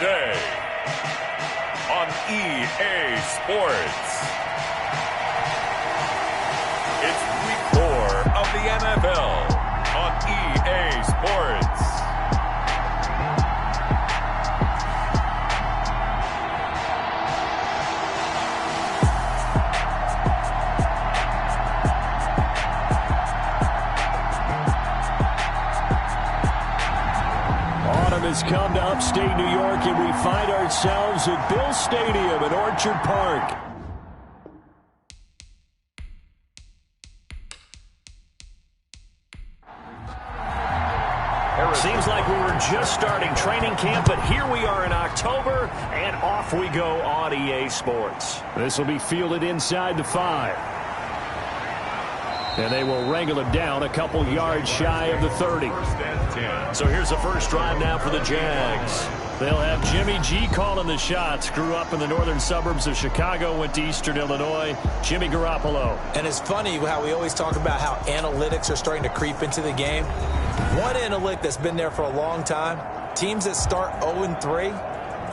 today on EA Sports. It's week 4 of the NFL on EA Sports. Autumn has come to upstate New York, and we find ourselves at Bill Stadium at Orchard Park. Seems like we were just starting training camp, but here we are in October, and off we go on EA Sports. This will be fielded inside the 5. And they will wrangle it down a couple yards shy of the 30. So here's the first drive now for the Jags. They'll have Jimmy G calling the shots. Grew up in the northern suburbs of Chicago, went to Eastern Illinois. Jimmy Garoppolo. And it's funny how we always talk about how analytics are starting to creep into the game. One analytic that's been there for a long time, teams that start 0-3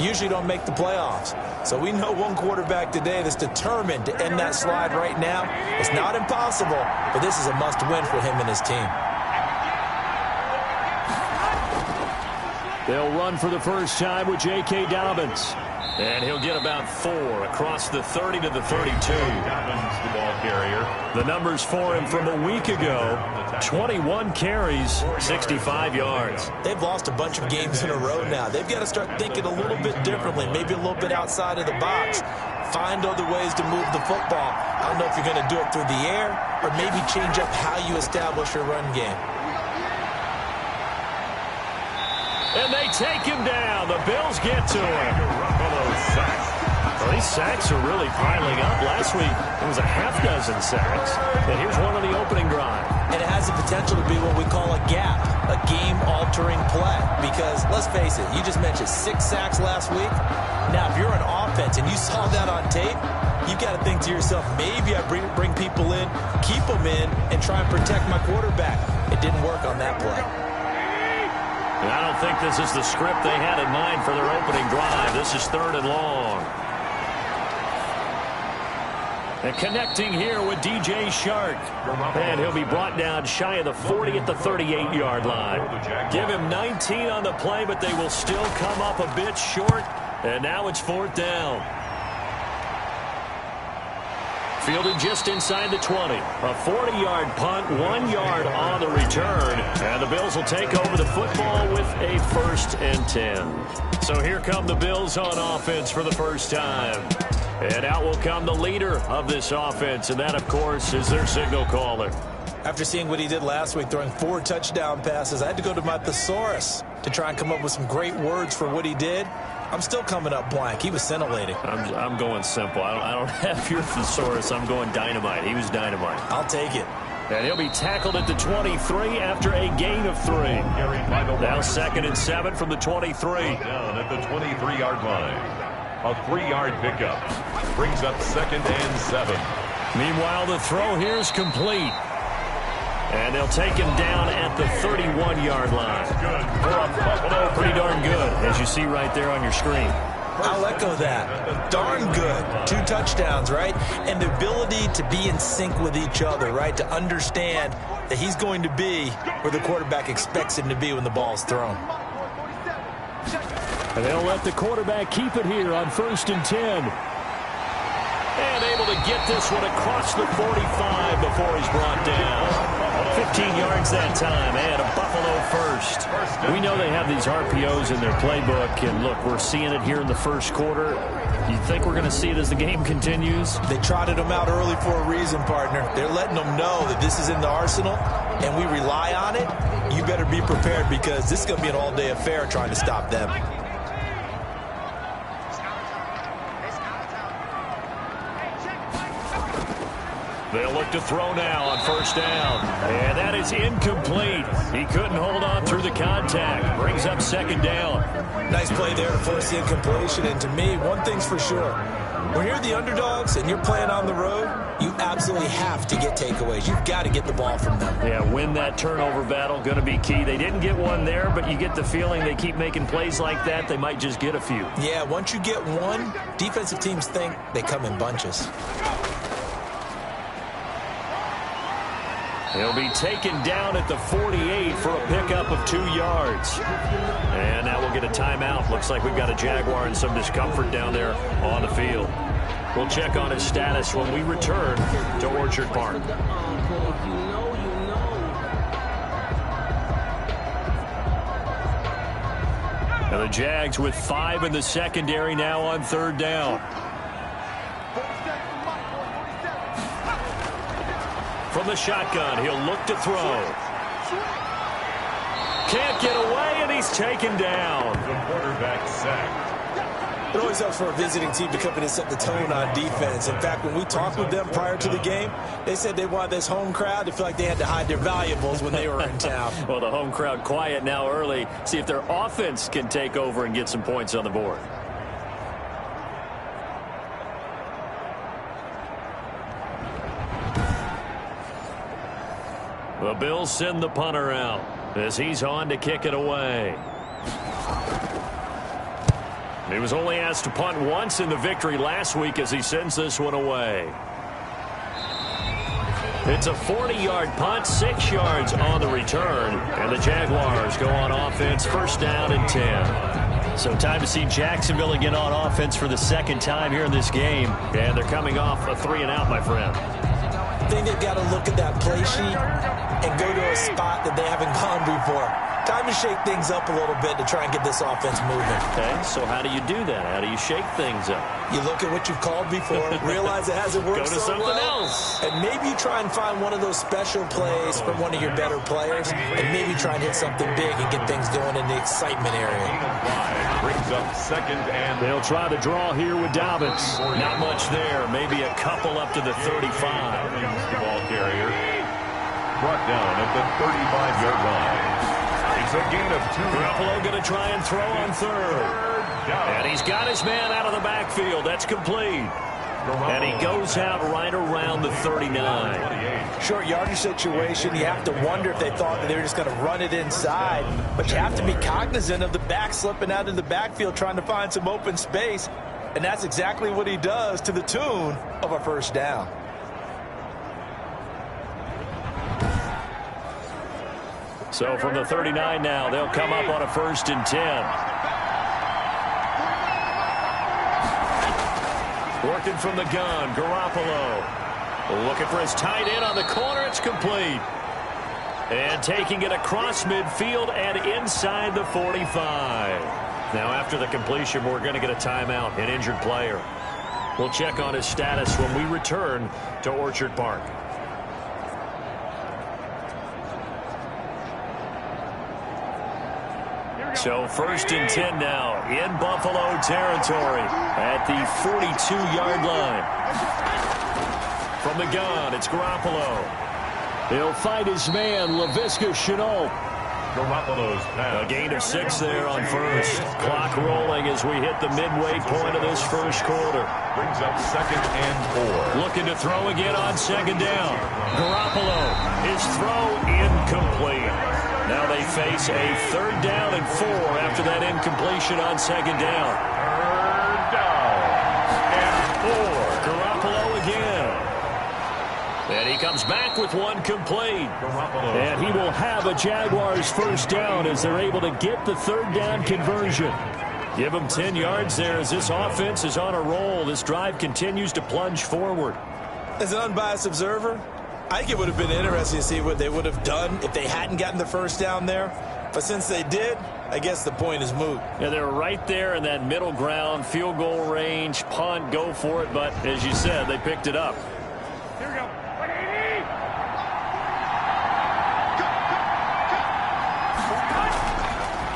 usually don't make the playoffs. So we know one quarterback today that's determined to end that slide right now. It's not impossible, but this is a must-win for him and his team. They'll run for the first time with J.K. Dobbins. And he'll get about 4 across the 30 to the 32. Dobbins, the ball carrier. The numbers for him from a week ago, 21 carries, 65 yards. They've lost a bunch of games in a row now. They've got to start thinking a little bit differently, maybe a little bit outside of the box. Find other ways to move the football. I don't know if you're going to do it through the air or maybe change up how you establish your run game. And they take him down. The Bills get to him. Well, these sacks are really piling up. Last week, it was a half-dozen sacks. And here's one on the opening drive. And it has the potential to be what we call a gap, a game-altering play. Because, let's face it, you just mentioned 6 sacks last week. Now, if you're an offense and you saw that on tape, you've got to think to yourself, maybe I bring people in, keep them in, and try and protect my quarterback. It didn't work on that play. And I don't think this is the script they had in mind for their opening drive. This is 3rd and long. And connecting here with DJ Shark. And he'll be brought down shy of the 40 at the 38-yard line. Give him 19 on the play, but they will still come up a bit short. And now it's 4th down. Fielded just inside the 20. A 40-yard punt, 1 yard on the return. And the Bills will take over the football with a 1st and 10. So here come the Bills on offense for the first time. And out will come the leader of this offense, and that, of course, is their signal caller. After seeing what he did last week, throwing 4 touchdown passes, I had to go to my thesaurus to try and come up with some great words for what he did. I'm still coming up blank. He was scintillating. I'm going simple. I don't have your thesaurus. I'm going dynamite. He was dynamite. I'll take it. And he'll be tackled at the 23 after a gain of 3. Now 2nd and 7 from the 23. Down at the 23-yard line. A 3-yard pickup. Brings up 2nd and 7. Meanwhile, the throw here is complete. And they'll take him down at the 31-yard line. Pretty darn good, as you see right there on your screen. I'll echo that. Darn good. 2 touchdowns, right? And the ability to be in sync with each other, right? To understand that he's going to be where the quarterback expects him to be when the ball's thrown. And they'll let the quarterback keep it here on 1st and 10. And able to get this one across the 45 before he's brought down. 15 yards that time, and a Buffalo first. We know they have these RPOs in their playbook, and look, we're seeing it here in the first quarter. You think we're going to see it as the game continues? They trotted them out early for a reason, partner. They're letting them know that this is in the arsenal, and we rely on it. You better be prepared because this is going to be an all-day affair trying to stop them. They'll look to throw now on 1st down. And that is incomplete. He couldn't hold on through the contact. Brings up 2nd down. Nice play there to force the incompletion. And to me, one thing's for sure. When you're the underdogs and you're playing on the road, you absolutely have to get takeaways. You've got to get the ball from them. Yeah, win that turnover battle, going to be key. They didn't get one there, but you get the feeling they keep making plays like that, they might just get a few. Yeah, once you get one, defensive teams think they come in bunches. He'll be taken down at the 48 for a pickup of 2 yards. And now we'll get a timeout. Looks like we've got a Jaguar in some discomfort down there on the field. We'll check on his status when we return to Orchard Park. Now the Jags with 5 in the secondary now on 3rd down. From the shotgun, he'll look to throw. Can't get away, and he's taken down. The quarterback sacked. It always helps for a visiting team to come in and set the tone on defense. In fact, when we talked with them prior to the game, they said they wanted this home crowd to feel like they had to hide their valuables when they were in town. Well, the home crowd quiet now early. See if their offense can take over and get some points on the board. The Bills send the punter out as he's on to kick it away. He was only asked to punt once in the victory last week as he sends this one away. It's a 40-yard punt, 6 yards on the return, and the Jaguars go on offense, 1st down and 10. So time to see Jacksonville again on offense for the 2nd time here in this game, and they're coming off a 3-and-out, my friend. I think they've got to look at that play sheet and go to a spot that they haven't gone before. Time to shake things up a little bit to try and get this offense moving. Okay, so how do you do that? How do you shake things up? You look at what you've called before, realize it hasn't worked Go to so something well, else. and maybe try and find one of those special plays from one of your better players, and maybe try and hit something big and get things going in the excitement area. Brings up 2nd and... They'll try to draw here with Dobbins. Not much there. Maybe a couple up to the 35. The ball carrier brought down at the 35-yard line. It's a gain of 2. Garoppolo going to try and throw on 3rd. And he's got his man out of the backfield. That's complete. And he goes out right around the 39. Short yardage situation, you have to wonder if they thought that they were just going to run it inside. But you have to be cognizant of the back slipping out of the backfield trying to find some open space. And that's exactly what he does to the tune of a 1st down. So from the 39 now, they'll come up on a 1st and 10. Working from the gun, Garoppolo. Looking for his tight end on the corner. It's complete. And taking it across midfield and inside the 45. Now after the completion, we're going to get a timeout, an injured player. We'll check on his status when we return to Orchard Park. So 1st and 10 now in Buffalo territory at the 42-yard line. From the gun, it's Garoppolo. He'll find his man, Laviska Shenault. Garoppolo's pass. A gain of 6 there on 1st. Clock rolling as we hit the midway point of this 1st quarter. Brings up 2nd and 4. Looking to throw again on 2nd down. Garoppolo, his throw incomplete. Now they face a 3rd down and 4 after that incompletion on 2nd down. 3rd down and 4. Garoppolo again. And he comes back with one complete. Garoppolo. And he will have a Jaguars 1st down as they're able to get the 3rd down conversion. Give him 10 yards there as this offense is on a roll. This drive continues to plunge forward. As an unbiased observer, I think it would have been interesting to see what they would have done if they hadn't gotten the 1st down there. But since they did, I guess the point is moot. Yeah, they're right there in that middle ground, field goal range, punt, go for it. But as you said, they picked it up. Here we go.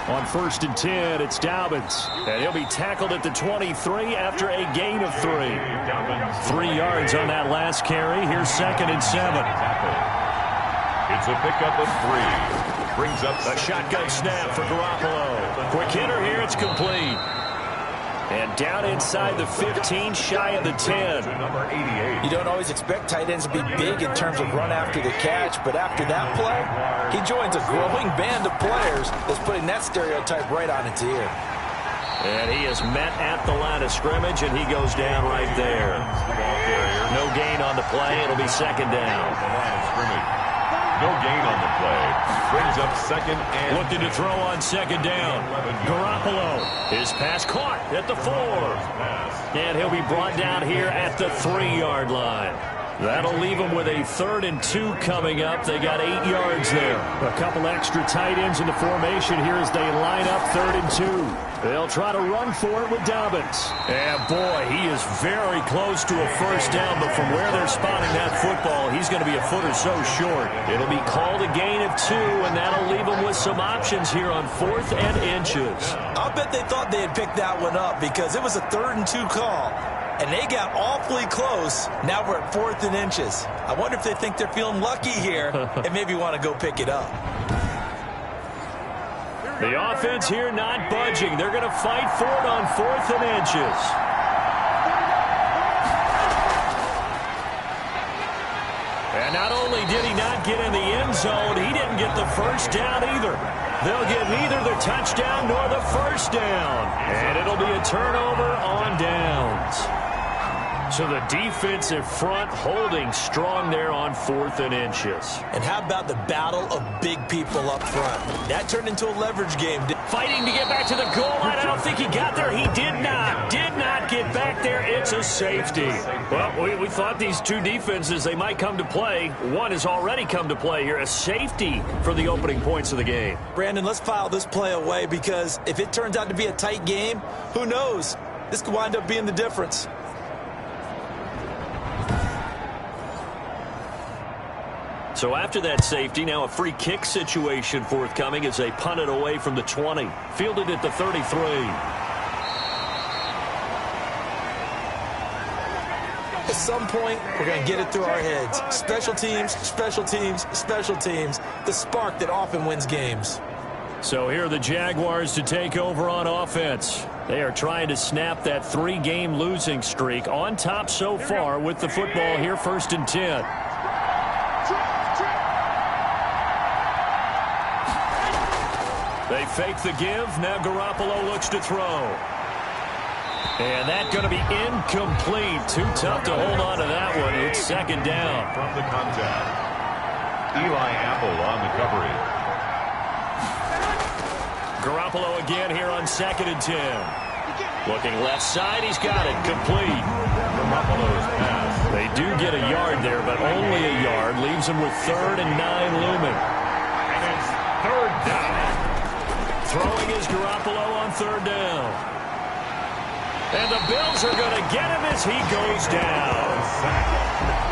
On 1st and 10, it's Dobbins. And he'll be tackled at the 23 after a gain of 3. 3 yards on that last carry. Here's 2nd and 7. It's a pickup of 3. Brings up a shotgun snap for Garoppolo. Quick hitter here. It's complete. And down inside the 15, shy of the 10. Number 88. You don't always expect tight ends to be big in terms of run after the catch, but after that play, he joins a growing band of players that's putting that stereotype right on its ear. And he is met at the line of scrimmage, and he goes down right there. No gain on the play. It'll be second down. No gain on the play. Brings up second and... Looking to throw on second down. Garoppolo. His pass caught at the 4. And he'll be brought down here at the 3-yard line. That'll leave them with a 3rd and 2 coming up. They got 8 yards there. A couple extra tight ends in the formation here as they line up 3rd and 2. They'll try to run for it with Dobbins. And boy, he is very close to a first down, but from where they're spotting that football, he's going to be a foot or so short. It'll be called a gain of 2, and that'll leave them with some options here on 4th and inches. I'll bet they thought they had picked that one up because it was a 3rd and 2 call. And they got awfully close. Now we're at 4th and inches. I wonder if they think they're feeling lucky here and maybe want to go pick it up. The offense here not budging. They're going to fight for it on 4th and inches. And not only did he not get in the end zone, he didn't get the first down either. They'll get neither the touchdown nor the first down. And it'll be a turnover on downs. So the defensive front holding strong there on 4th and inches. And how about the battle of big people up front? That turned into a leverage game. Fighting to get back to the goal line. I don't think he got there. He did not get back there. It's a safety. Well, we thought these two defenses, they might come to play. One has already come to play here. A safety for the opening points of the game. Brandon, let's file this play away because if it turns out to be a tight game, who knows? This could wind up being the difference. So after that safety, now a free kick situation forthcoming as they punt it away from the 20. Fielded at the 33. At some point, we're going to get it through our heads. Special teams, special teams, special teams. The spark that often wins games. So here are the Jaguars to take over on offense. They are trying to snap that 3-game losing streak on top so far with the football here, 1st and 10. They fake the give. Now Garoppolo looks to throw. And that's going to be incomplete. Too tough to hold on to that one. It's second down. From the contact, Eli Apple on the coverage. Garoppolo again here on 2nd and 10. Looking left side. He's got it. Complete. Garoppolo's pass. They do get a yard there, but only a yard. Leaves them with 3rd and 9 looming. And it's 3rd down. Throwing is Garoppolo on 3rd down. And the Bills are going to get him as he goes down.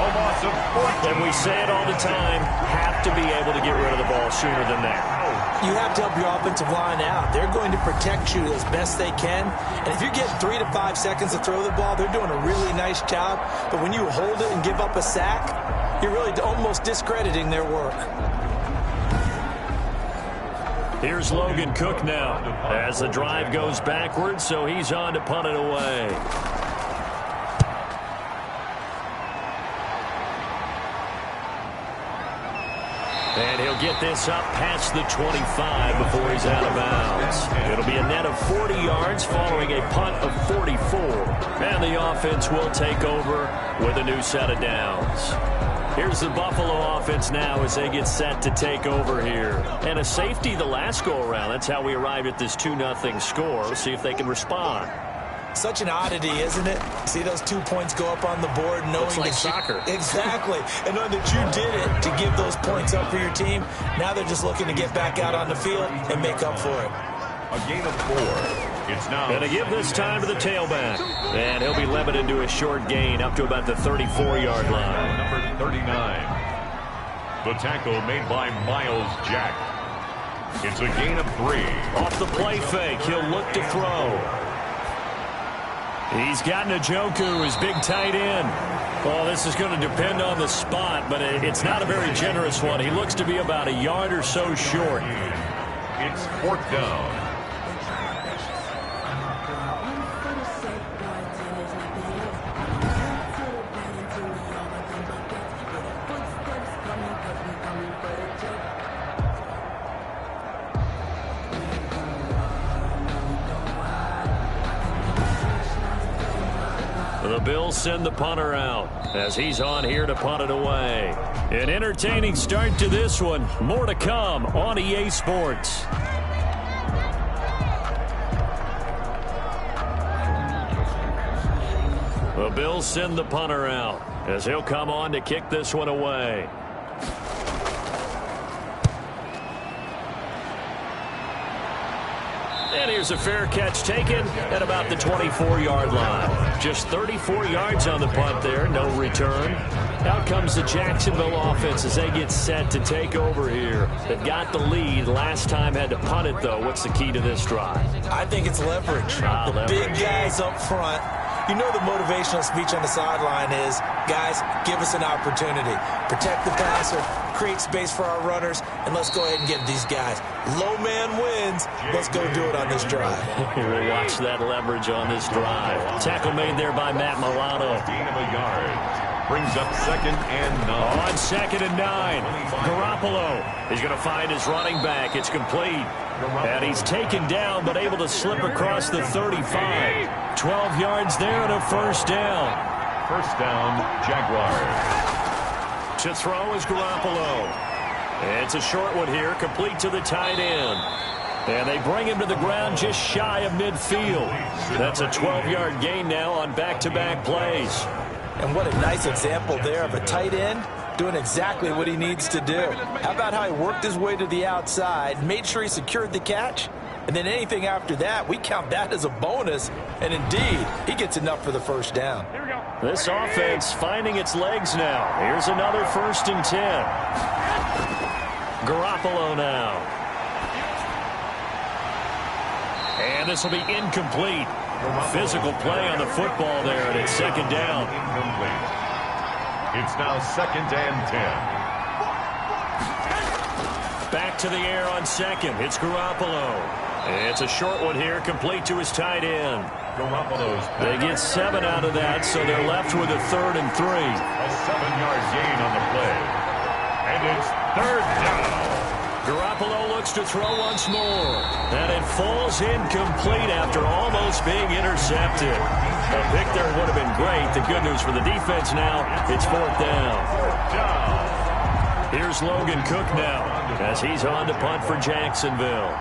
A loss of 14. And we say it all the time, have to be able to get rid of the ball sooner than that. You have to help your offensive line out. They're going to protect you as best they can. And if you're getting 3 to 5 seconds to throw the ball, they're doing a really nice job. But when you hold it and give up a sack, you're really almost discrediting their work. Here's Logan Cook now as the drive goes backwards, so he's on to punt it away. And he'll get this up past the 25 before he's out of bounds. It'll be a net of 40 yards following a punt of 44. And the offense will take over with a new set of downs. Here's the Buffalo offense now as they get set to take over here. And a safety the last go-around. That's how we arrived at this 2-0 score. Let's see if they can respond. Such an oddity, isn't it? See those 2 points go up on the board knowing Looks like that soccer. Exactly. And knowing that you did it to give those points up for your team. Now they're just looking to get back out on the field and make up for it. A gain of 4. It's now going to give this time to the tailback. And he'll be limited to a short gain up to about the 34-yard line. Number 39. The tackle made by Miles Jack. It's a gain of 3. Off the play fake, he'll look to throw. He's got Njoku, his big tight end. Well, this is going to depend on the spot, but it's not a very generous one. He looks to be about a yard or so short. It's 4th down. Bills send the punter out as he's on here to punt it away. An entertaining start to this one. More to come on EA Sports. The Bills send the punter out as he'll come on to kick this one away. And here's a fair catch taken at about the 24-yard line. Just 34 yards on the punt there, no return. Out comes the Jacksonville offense as they get set to take over here. They've got the lead. Last time had to punt it, though. What's the key to this drive? I think it's leverage. The big guys up front. You know the motivational speech on the sideline is, guys, give us an opportunity. Protect the passer, create space for our runners, and let's go ahead and get these guys. Low man wins. Let's go do it on this drive. We'll watch that leverage on this drive. Tackle made there by Matt Milano. Gain of a yard. Brings up 2nd and 9. On 2nd and 9. Garoppolo. He's going to find his running back. It's complete. And he's taken down, but able to slip across the 35. 12 yards there and a first down. First down, Jaguars. To throw is Garoppolo. It's a short one here, complete to the tight end. And they bring him to the ground just shy of midfield. That's a 12-yard gain now on back-to-back plays. And what a nice example there of a tight end doing exactly what he needs to do. How about how he worked his way to the outside, made sure he secured the catch, and then anything after that, we count that as a bonus. And indeed, he gets enough for the first down. This offense finding its legs now. Here's another 1st and 10. Garoppolo now. And this will be incomplete. Physical play on the football there, and it's 2nd down. Incomplete. It's now 2nd and 10. Back to the air on 2nd. It's Garoppolo. It's a short one here, complete to his tight end. Garoppolo's They get 7 out of that, so they're left with a 3rd and 3. A 7-yard gain on the play. And it's 3rd down. Garoppolo looks to throw once more. And it falls incomplete after almost being intercepted. A pick there would have been great. The good news for the defense now, it's 4th down. Here's Logan Cook now as he's on to punt for Jacksonville.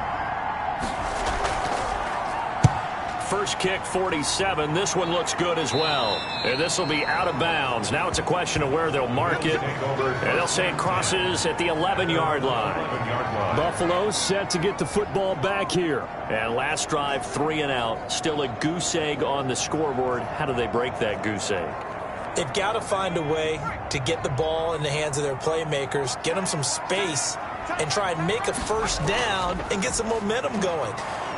First kick, 47. This one looks good as well. And this will be out of bounds. Now it's a question of where they'll mark it. And they'll say it crosses at the 11-yard line. Buffalo set to get the football back here. And last drive, 3 and out. Still a goose egg on the scoreboard. How do they break that goose egg? They've got to find a way to get the ball in the hands of their playmakers, get them some space, and try and make a first down and get some momentum going.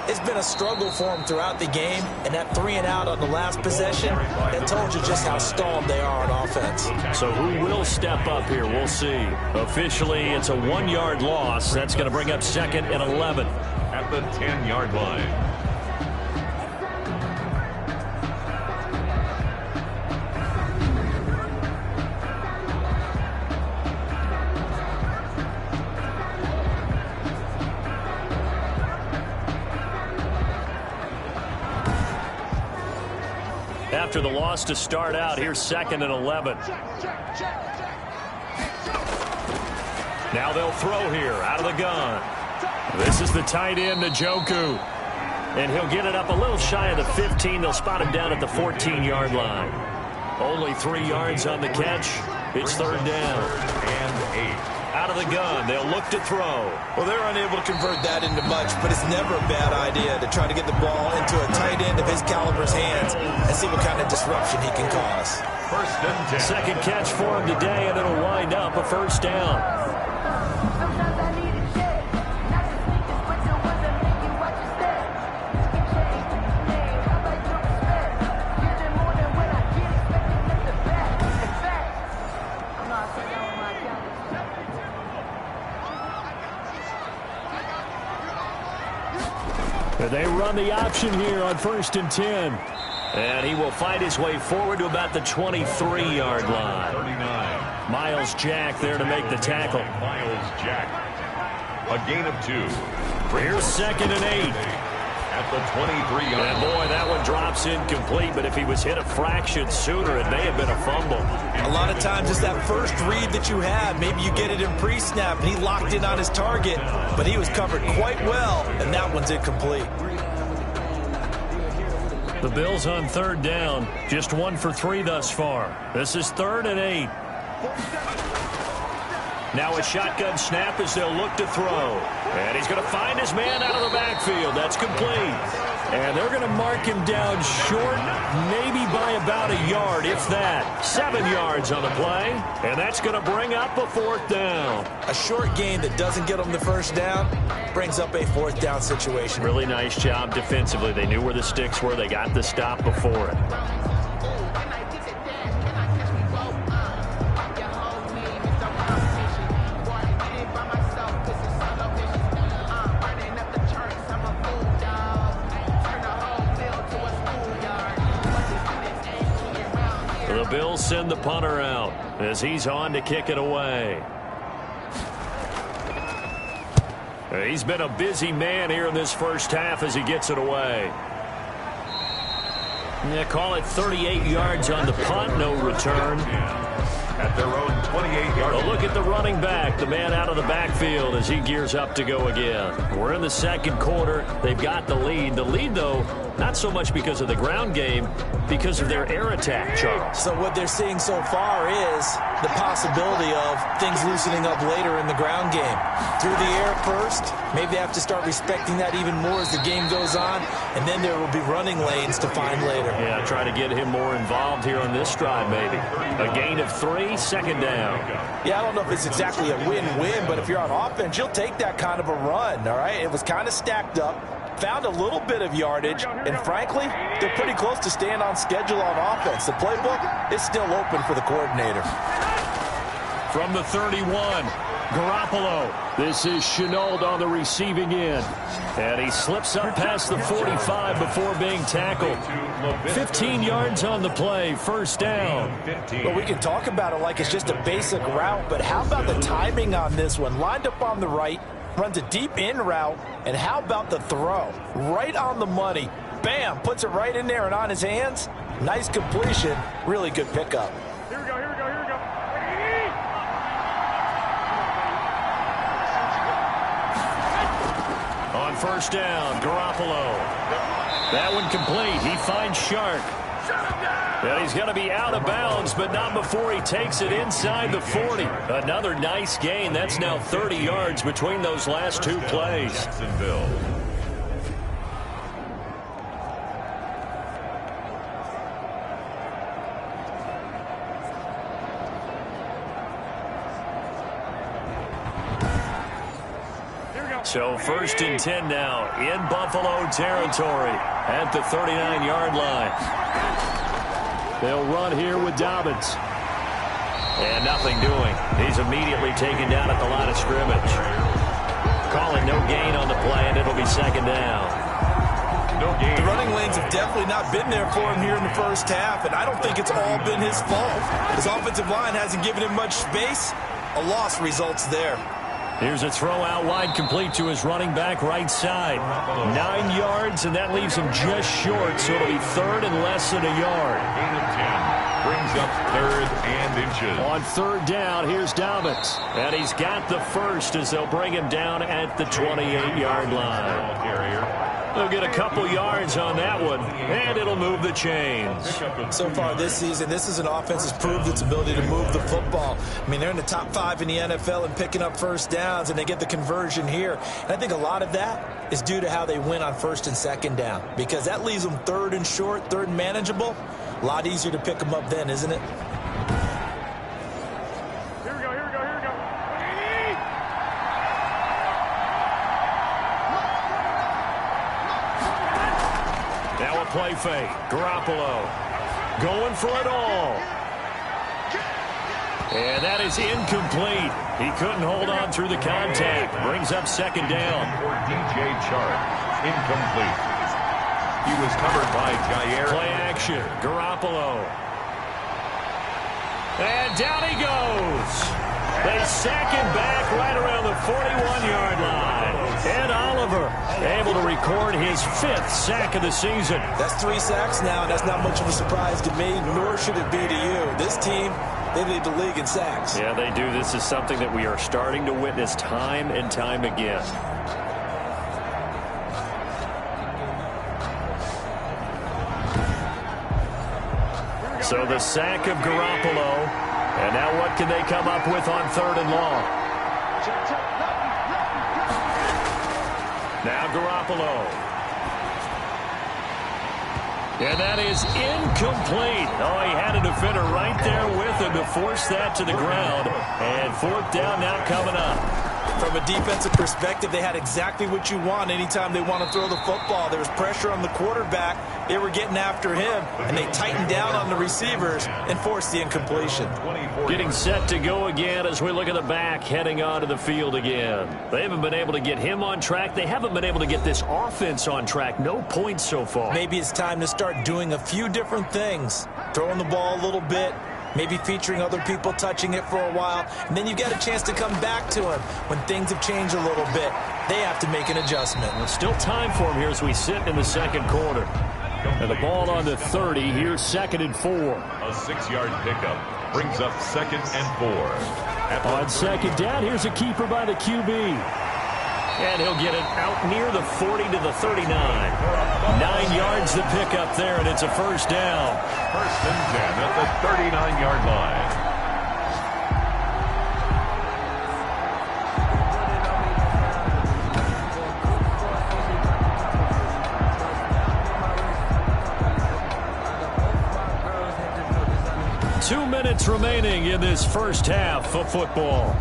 It's been a struggle for them throughout the game, and that 3 and out on the last possession, that told you just how stalled they are on offense. So who will step up here? We'll see. Officially, it's a 1-yard loss. That's going to bring up 2nd and 11. At the 10-yard line. After the loss to start out, here's 2nd and 11. Now they'll throw here out of the gun. This is the tight end, Njoku. And he'll get it up a little shy of the 15. They'll spot him down at the 14-yard line. Only 3 yards on the catch. It's 3rd down. And 8. Out of the gun, they'll look to throw. Well, they're unable to convert that into much, but it's never a bad idea to try to get the ball into a tight end of his caliber's hands and see what kind of disruption he can cause. 1st and 10. Second catch for him today, and it'll wind up a first down. They run the option here on 1st and 10. And he will fight his way forward to about the 23-yard line. 39. Miles Jack there to make the tackle. Miles Jack. A gain of 2. Here's 2nd and 8. at the 23-yard line. And boy, that one drops incomplete, but if he was hit a fraction sooner, it may have been a fumble. A lot of times it's that first read that you have. Maybe you get it in pre-snap, and he locked in on his target, but he was covered quite well, and that one's incomplete. The Bills on third down, just 1 for 3 thus far. This is 3rd and 8. Now a shotgun snap as they'll look to throw. And he's going to find his man out of the backfield. That's complete. And they're going to mark him down short, maybe by about a yard, if that. 7 yards on the play. And that's going to bring up a 4th down. A short gain that doesn't get them the first down brings up a 4th down situation. Really nice job defensively. They knew where the sticks were. They got the stop before it. The Bills send the punter out as he's on to kick it away. He's been a busy man here in this first half as he gets it away. Yeah, call it 38 yards on the punt, no return. At their own 28-yard line. A look at the running back, the man out of the backfield as he gears up to go again. We're in the second quarter. They've got the lead. The lead, though, not so much because of the ground game, because of their air attack, Charles. So what they're seeing so far is the possibility of things loosening up later in the ground game. Through the air first, maybe they have to start respecting that even more as the game goes on, and then there will be running lanes to find later. Yeah, try to get him more involved here on this drive, maybe. A gain of 3, 2nd down. Yeah, I don't know if it's exactly a win-win, but if you're on offense, you'll take that kind of a run, all right? It was kind of stacked up, found a little bit of yardage, and frankly, they're pretty close to staying on schedule on offense. The playbook is still open for the coordinator. From the 31, Garoppolo. This is Chenault on the receiving end. And he slips up past the 45 before being tackled. 15 yards on the play, 1st down. Well, we can talk about it like it's just a basic route, but how about the timing on this one? Lined up on the right, runs a deep in route, and how about the throw? Right on the money. Bam, puts it right in there and on his hands. Nice completion, really good pickup. Here we go, here we go, here we go. On 1st down, Garoppolo. That one complete. He finds Shark. And he's going to be out of bounds, but not before he takes it inside the 40. Another nice gain. That's now 30 yards between those last 2 plays. Jacksonville. So 1st and 10 now in Buffalo territory at the 39-yard line. They'll run here with Dobbins. And nothing doing. He's immediately taken down at the line of scrimmage. Calling no gain on the play, and it'll be 2nd down. No gain. The running lanes have definitely not been there for him here in the first half, and I don't think it's all been his fault. His offensive line hasn't given him much space. A loss results there. Here's a throw out wide, complete to his running back right side. 9 yards, and that leaves him just short, so it'll be 3rd and less than a yard. Gain of 10. Brings up 3rd and inches. On 3rd down, here's Dobbins. And he's got the first as they'll bring him down at the 28-yard line. They'll get a couple yards on that one, and it'll move the chains. So far this season, this is an offense that's proved its ability to move the football. I mean, they're in the top 5 in the NFL and picking up 1st downs, and they get the conversion here. And I think a lot of that is due to how they win on 1st and 2nd down, because that leaves them 3rd and short, 3rd and manageable. A lot easier to pick them up then, isn't it? Here we go, here we go, here we go. Now a play fake. Garoppolo going for it all. And that is incomplete. He couldn't hold on through the contact. Brings up 2nd down. For DJ Chark, incomplete. He was covered by Jair. Play action. Garoppolo. And down he goes. They sack him back right around the 41-yard line. And Oliver able to record his 5th sack of the season. That's 3 sacks now, and that's not much of a surprise to me, nor should it be to you. This team, they lead the league in sacks. Yeah, they do. This is something that we are starting to witness time and time again. So the sack of Garoppolo. And now what can they come up with on 3rd and long? Now Garoppolo. And that is incomplete. Oh, he had a defender right there with him to force that to the ground. And 4th down now coming up. From a defensive perspective, they had exactly what you want anytime they want to throw the football. There was pressure on the quarterback. They were getting after him, and they tightened down on the receivers and forced the incompletion. Getting set to go again as we look at the back, heading onto the field again. They haven't been able to get him on track. They haven't been able to get this offense on track. No points so far. Maybe it's time to start doing a few different things. Throwing the ball a little bit. Maybe featuring other people touching it for a while. And then you get a chance to come back to him. When things have changed a little bit, they have to make an adjustment. Well, still time for him here as we sit in the 2nd quarter. And the ball on the 30. Here's 2nd and 4. A 6-yard pickup brings up 2nd and 4. On 2nd down, here's a keeper by the QB. And he'll get it out near the 40 to the 39. 9 yards the pickup there, and it's a 1st down. 1st and 10 at the 39-yard line. Two minutes remaining in this first half of football.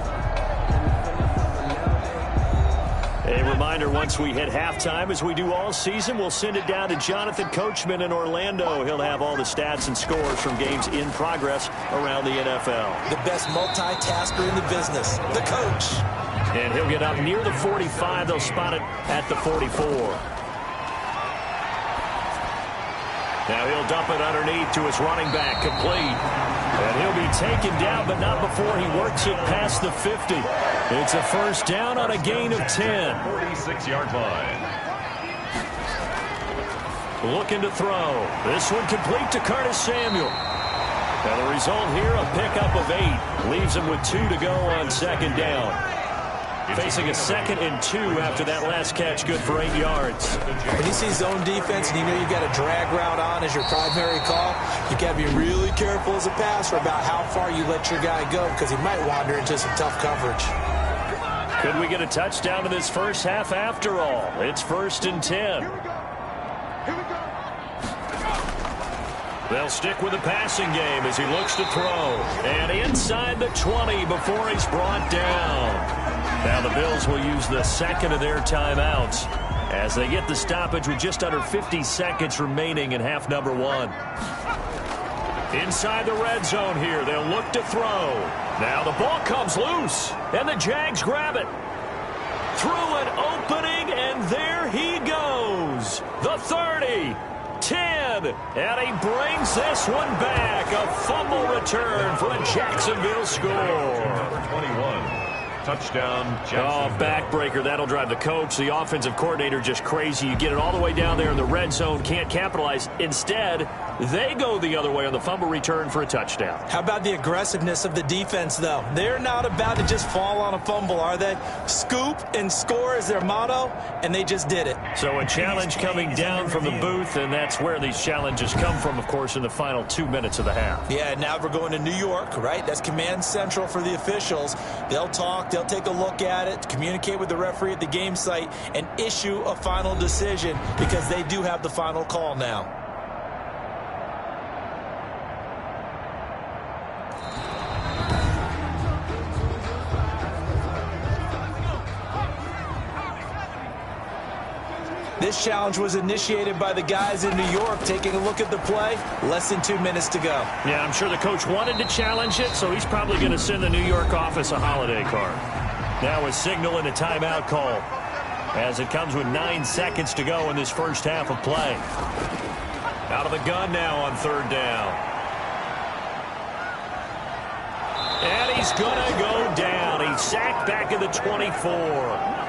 A reminder, once we hit halftime, as we do all season, we'll send it down to Jonathan Coachman in Orlando. He'll have all the stats and scores from games in progress around the NFL. The best multitasker in the business, the coach. And he'll get up near the 45. They'll spot it at the 44. Now he'll dump it underneath to his running back, complete. And he'll be taken down, but not before he works it past the 50. It's a 1st down on a gain of 10. 46-yard line. Looking to throw. This one complete to Curtis Samuel. And the result here, a pickup of 8. Leaves him with 2 to go on 2nd down. Facing a 2nd and 2 after that last catch, good for 8 yards. When you see zone defense and you know you've got a drag route on as your primary call, you got to be really careful as a passer about how far you let your guy go because he might wander into some tough coverage. Could we get a touchdown in this first half after all? It's 1st and 10. They'll stick with the passing game as he looks to throw. And inside the 20 before he's brought down. Now the Bills will use the 2nd of their timeouts as they get the stoppage with just under 50 seconds remaining in half number 1. Inside the red zone here, they'll look to throw. Now the ball comes loose, and the Jags grab it. Through an opening, and there he goes. The 30, 10, and he brings this one back. A fumble return for a Jacksonville score. Number 21. Touchdown, Jacksonville. Backbreaker. That'll drive the coach, the offensive coordinator, just crazy. You get it all the way down there in the red zone, can't capitalize. Instead, they go the other way on the fumble return for a touchdown. How about the aggressiveness of the defense, though? They're not about to just fall on a fumble, are they? Scoop and score is their motto, and they just did it. So a challenge coming down from the booth, and that's where these challenges come from, of course, in the final 2 minutes of the half. Yeah, now we're going to New York, right? That's command central for the officials. They'll talk, they'll take a look at it, communicate with the referee at the game site, and issue a final decision because they do have the final call now. This challenge was initiated by the guys in New York. Taking a look at the play, less than 2 minutes to go. Yeah, I'm sure the coach wanted to challenge it, so he's probably going to send the New York office a holiday card. Now a signal and a timeout call as it comes with 9 seconds to go in this first half of play. Out of the gun now on 3rd down. And he's going to go down. He's sacked back at the 24.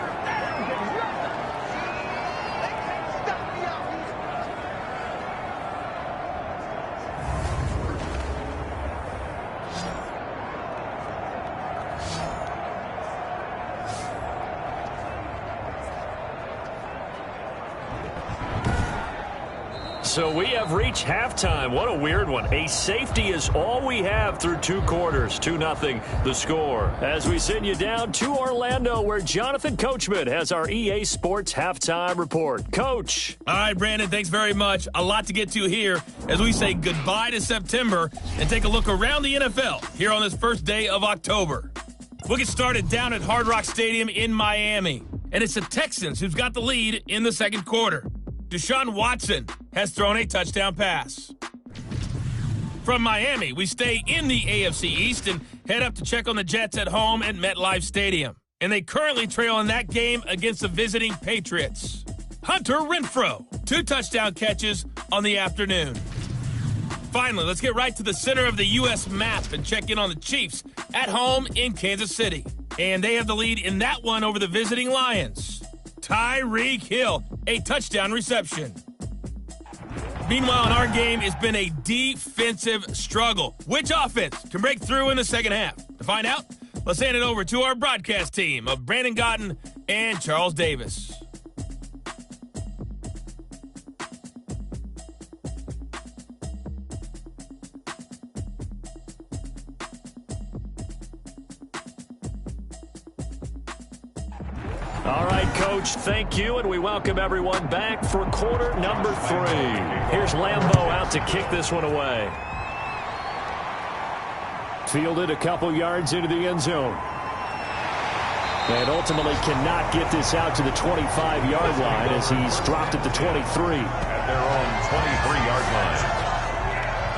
So we have reached halftime. What a weird one. A safety is all we have through 2 quarters. 2-0 the score. As we send you down to Orlando, where Jonathan Coachman has our EA Sports halftime report. Coach. All right, Brandon, thanks very much. A lot to get to here as we say goodbye to September and take a look around the NFL here on this first day of October. We'll get started down at Hard Rock Stadium in Miami. And it's the Texans who's got the lead in the second quarter. Deshaun Watson has thrown a touchdown pass. From Miami, we stay in the AFC East and head up to check on the Jets at home at MetLife Stadium. And they currently trail in that game against the visiting Patriots. Hunter Renfrow, 2 touchdown catches on the afternoon. Finally, let's get right to the center of the U.S. map and check in on the Chiefs at home in Kansas City. And they have the lead in that one over the visiting Lions. Tyreek Hill, a touchdown reception. Meanwhile, in our game, it's been a defensive struggle. Which offense can break through in the second half? To find out, let's hand it over to our broadcast team of Brandon Gotten and Charles Davis. All right, Coach, thank you, and we welcome everyone back for quarter number 3. Here's Lambeau out to kick this one away. Fielded a couple yards into the end zone. And ultimately cannot get this out to the 25-yard line as he's dropped at the 23. At their own 23-yard line.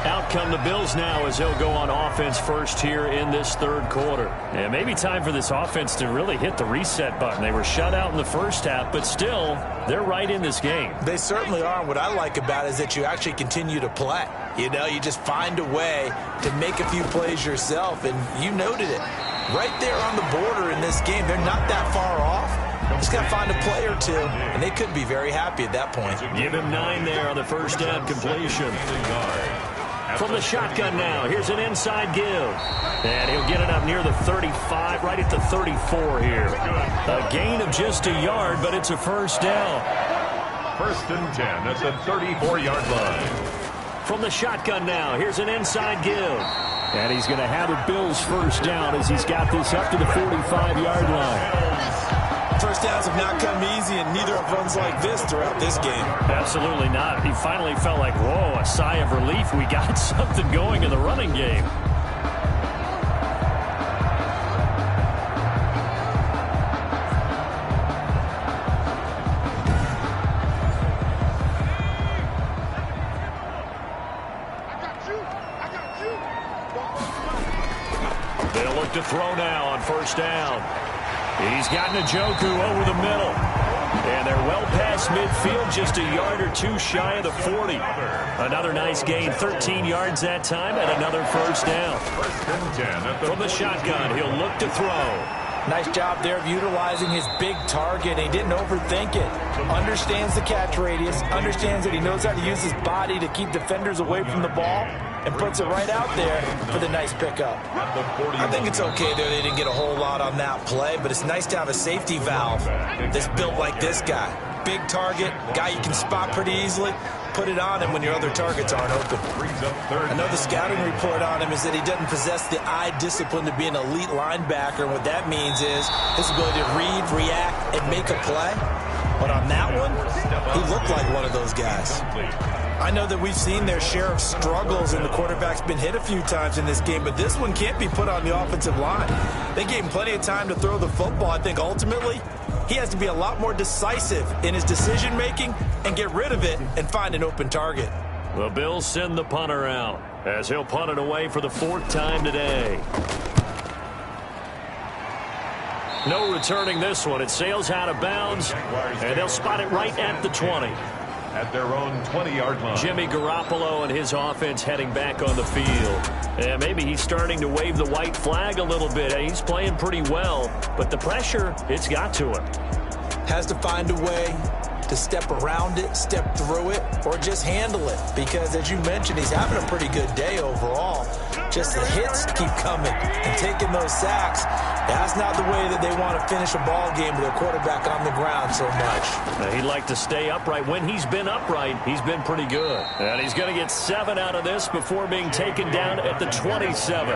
Out come the Bills now as they'll go on offense first here in this third quarter. And maybe time for this offense to really hit the reset button. They were shut out in the first half, but still, they're right in this game. They certainly are. And what I like about it is that you actually continue to play. You know, you just find a way to make a few plays yourself, and you noted it. Right there on the border in this game, they're not that far off. Just got to find a play or two, and they could be very happy at that point. Give him 9 there on the first down completion. From the shotgun now, here's an inside give. And he'll get it up near the 35, right at the 34 here. A gain of just a yard, but it's a first down. First and 10 at the 34-yard line. From the shotgun now, here's an inside give. And he's going to have the Bills first down as he's got this up to the 45-yard line. First downs have not come easy, and neither have runs like this throughout this game. Absolutely not. He finally felt like, whoa, a sigh of relief. We got something going in the running game. They'll look to throw now on first down. He's got Njoku over the middle. And they're well past midfield, just a yard or two shy of the 40. Another nice gain, 13 yards that time, and another first down. From the shotgun, he'll look to throw. Nice job there of utilizing his big target. He didn't overthink it. Understands the catch radius, understands that he knows how to use his body to keep defenders away from the ball, and puts it right out there for the nice pickup. I think it's okay there. They didn't get a whole lot on that play, but it's nice to have a safety valve that's built like this guy. Big target, guy you can spot pretty easily. Put it on him when your other targets aren't open. Another scouting report on him is that he doesn't possess the eye discipline to be an elite linebacker. And what that means is his ability to read, react, and make a play. But on that one, he looked like one of those guys. I know that we've seen their share of struggles, and the quarterback's been hit a few times in this game, but this one can't be put on the offensive line. They gave him plenty of time to throw the football. I think ultimately he has to be a lot more decisive in his decision-making and get rid of it and find an open target. The Bills send the punter out as he'll punt it away for the 4th time today. No returning this one. It sails out of bounds, and they'll spot it right at the 20. At their own 20-yard line. Jimmy Garoppolo and his offense heading back on the field. And maybe he's starting to wave the white flag a little bit. He's playing pretty well, but the pressure, it's got to him. Has to find a way to step around it, step through it, or just handle it. Because, as you mentioned, he's having a pretty good day overall. Just the hits keep coming and taking those sacks. That's not the way that they want to finish a ball game with a quarterback on the ground so much. He'd like to stay upright. When he's been upright, he's been pretty good. And he's going to get 7 out of this before being taken down at the 27.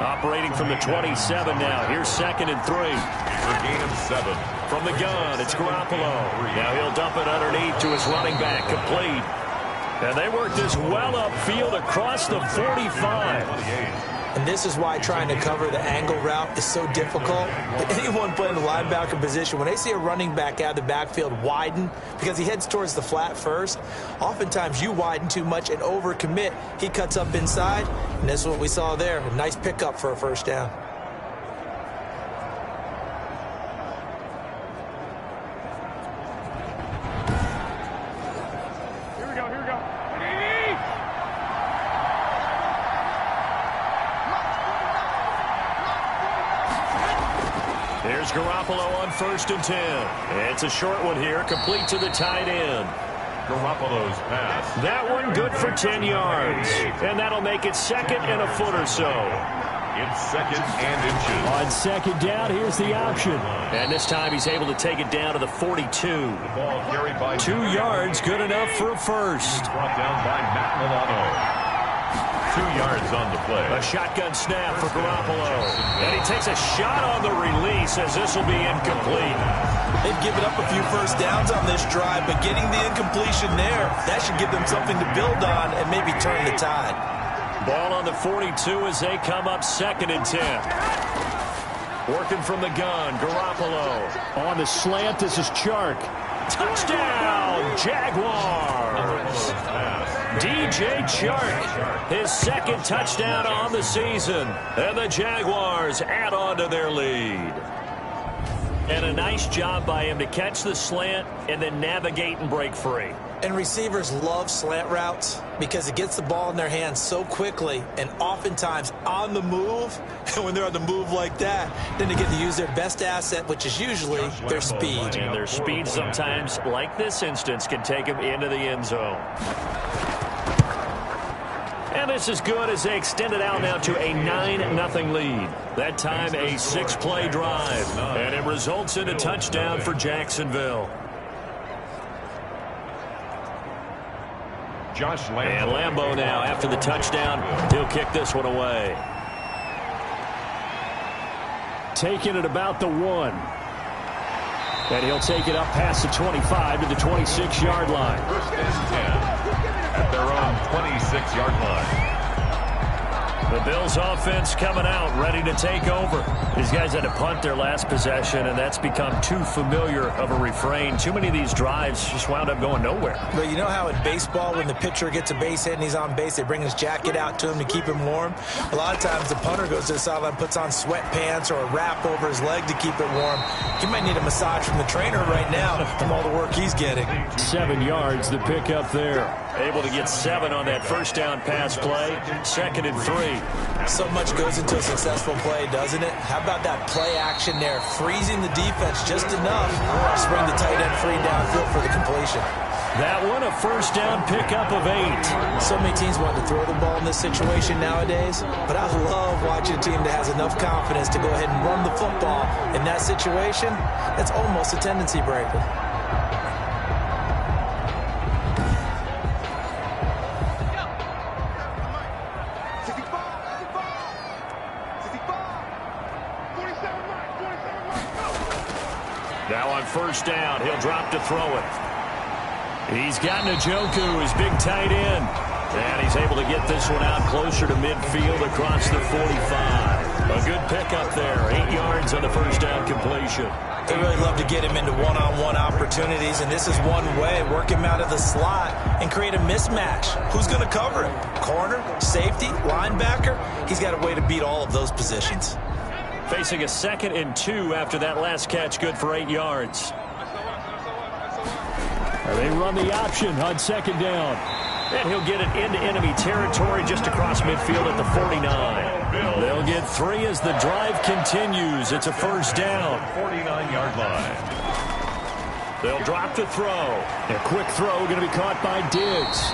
Operating from the 27 now. Here's 2nd and 3. For gain of 7. From the gun, it's Garoppolo. Now he'll dump it underneath to his running back. Complete. And they work this well upfield across the 45. And this is why trying to cover the angle route is so difficult. Anyone playing the linebacker position, when they see a running back out of the backfield widen because he heads towards the flat first, oftentimes you widen too much and overcommit. He cuts up inside, and this is what we saw there. A nice pickup for a first down. Here's Garoppolo on 1st and 10. It's a short one here, complete to the tight end. Garoppolo's pass. That one good for 10 yards. And that'll make it 2nd and a foot or so. It's 2nd and inches. On 2nd down, here's the option. And this time he's able to take it down to the 42. The ball carried by 2 yards, good enough for a first. Brought down by Matt Milano. 2 yards on the play. A shotgun snap for Garoppolo. And he takes a shot on the release as this will be incomplete. They've given up a few first downs on this drive, but getting the incompletion there, that should give them something to build on and maybe turn the tide. Ball on the 42 as they come up 2nd and 10. Working from the gun, Garoppolo. On the slant, this is Chark. Touchdown, Jaguars! DJ Chark, his 2nd touchdown on the season. And the Jaguars add on to their lead. And a nice job by him to catch the slant and then navigate and break free. And receivers love slant routes because it gets the ball in their hands so quickly and oftentimes on the move. And when they're on the move like that, then they get to use their best asset, which is usually their speed. And their speed sometimes, like this instance, can take them into the end zone. And this is good as they extend it out now to a 9-0 lead. That time a 6-play drive. And it results in a touchdown for Jacksonville. Josh Lambo. And Lambo now, after the touchdown, he'll kick this one away. Taking it about the 1. And he'll take it up past the 25 to the 26-yard line. 1st and 10 at their own 26-yard line. The Bills offense coming out, ready to take over. These guys had to punt their last possession, and that's become too familiar of a refrain. Too many of these drives just wound up going nowhere. But you know how in baseball, when the pitcher gets a base hit and he's on base, they bring his jacket out to him to keep him warm? A lot of times the punter goes to the sideline, puts on sweatpants or a wrap over his leg to keep it warm. He might need a massage from the trainer right now from all the work he's getting. 7 yards, the pickup there. Able to get 7 on that first down pass play. 2nd and 3. So much goes into a successful play, doesn't it? How about that play action there, freezing the defense just enough to bring the tight end free downfield for the completion. That one, a first down pickup of 8. So many teams want to throw the ball in this situation nowadays, but I love watching a team that has enough confidence to go ahead and run the football in that situation. That's almost a tendency breaker. Now on first down, he'll drop to throw it. He's got Njoku, his big tight end. And he's able to get this one out closer to midfield across the 45. A good pickup there. 8 yards on the first down completion. They really love to get him into one-on-one opportunities, and this is one way. Work him out of the slot and create a mismatch. Who's going to cover him? Corner, safety, linebacker? He's got a way to beat all of those positions. Facing a 2nd and 2 after that last catch, good for 8 yards. They run the option on 2nd down. And he'll get it into enemy territory just across midfield at the 49. They'll get 3 as the drive continues. It's a first down. 49-yard line. They'll drop to throw. A quick throw going to be caught by Diggs.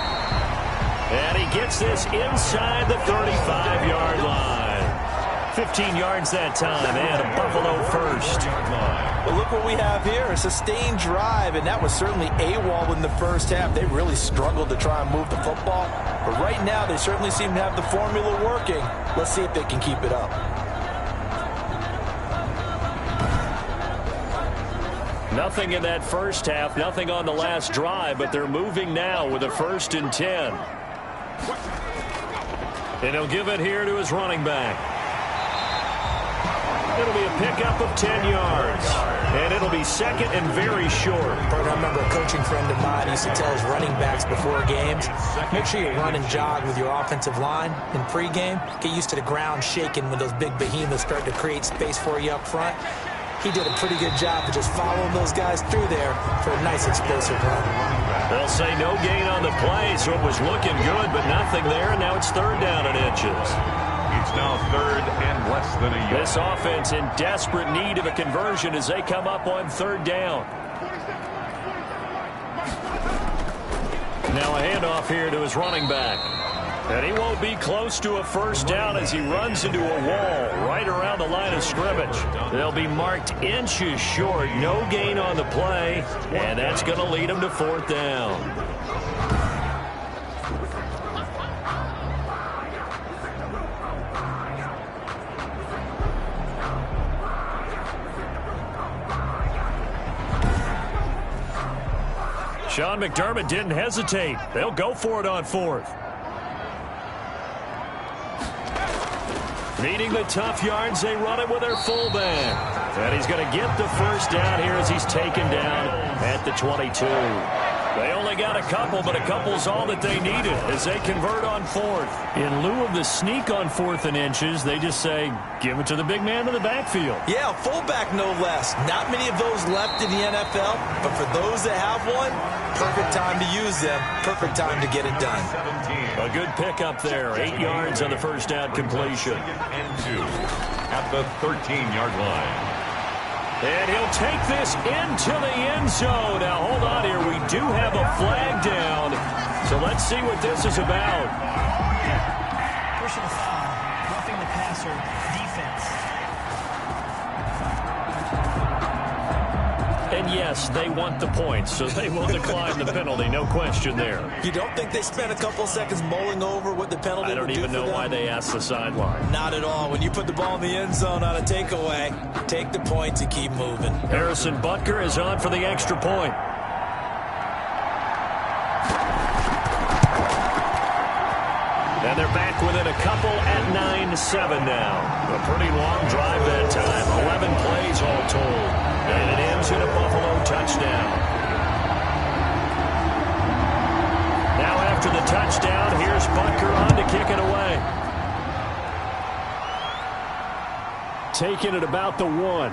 And he gets this inside the 35-yard line. 15 yards that time, and a Buffalo first. But look what we have here, a sustained drive, and that was certainly AWOL in the first half. They really struggled to try and move the football. But right now, they certainly seem to have the formula working. Let's see if they can keep it up. Nothing in that first half, nothing on the last drive, but they're moving now with a 1st and 10. And he'll give it here to his running back. It'll be a pickup of 10 yards. And it'll be second and very short. I remember a coaching friend of mine used to tell his running backs before games, make sure you run and jog with your offensive line in pregame. Get used to the ground shaking when those big behemoths start to create space for you up front. He did a pretty good job of just following those guys through there for a nice explosive run. They'll say no gain on the play, so it was looking good, but nothing there. Now it's 3rd down and inches. It's now 3rd and less than a yard. This offense in desperate need of a conversion as they come up on 3rd down. Now a handoff here to his running back. And he won't be close to a 1st down as he runs into a wall right around the line of scrimmage. They'll be marked inches short. No gain on the play, and that's going to lead him to 4th down. Sean McDermott didn't hesitate. They'll go for it on 4th. Needing the tough yards, they run it with their fullback. And he's going to get the 1st down here as he's taken down at the 22. They only got a couple, but a couple's all that they needed as they convert on 4th. In lieu of the sneak on 4th and inches, they just say, give it to the big man in the backfield. Yeah, fullback no less. Not many of those left in the NFL, but for those that have one, perfect time to use them, perfect time to get it done. A good pickup there, 8 yards on the 1st down completion. And 2 at the 13-yard line. And he'll take this into the end zone. Now, hold on here. We do have a flag down. So let's see what this is about. Personal foul, roughing the passer, defense. And yes, they want the points, so they will decline the penalty. No question there. You don't think they spent a couple seconds mulling over what the penalty I don't would do even know for them? why they asked the sideline. Not at all. When you put the ball in the end zone on a takeaway, take the points and keep moving. Harrison Butker is on for the extra point. And they're back within a couple at 9-7 now. A pretty long drive that time. 11 plays all told. And it ends in a Buffalo touchdown. Now after the touchdown, here's Butker on to kick it away. Taking it about the 1.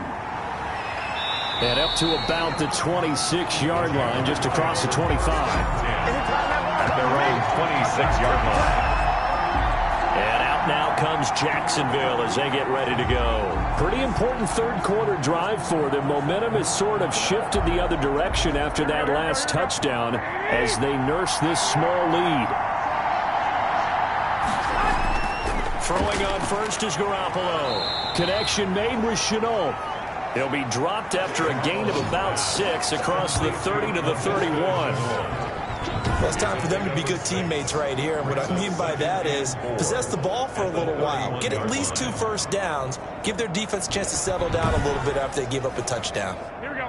And up to about the 26-yard line, just across the 25. At their own 26-yard line. And out now comes Jacksonville as they get ready to go. Pretty important 3rd quarter drive for them. Momentum has sort of shifted the other direction after that last touchdown as they nurse this small lead. Throwing on first is Garoppolo. Connection made with Chenault. He'll be dropped after a gain of about 6 across the 30 to the 31. Well, it's time for them to be good teammates right here. And what I mean by that is possess the ball for a little while. Get at least 2 1st downs. Give their defense a chance to settle down a little bit after they give up a touchdown.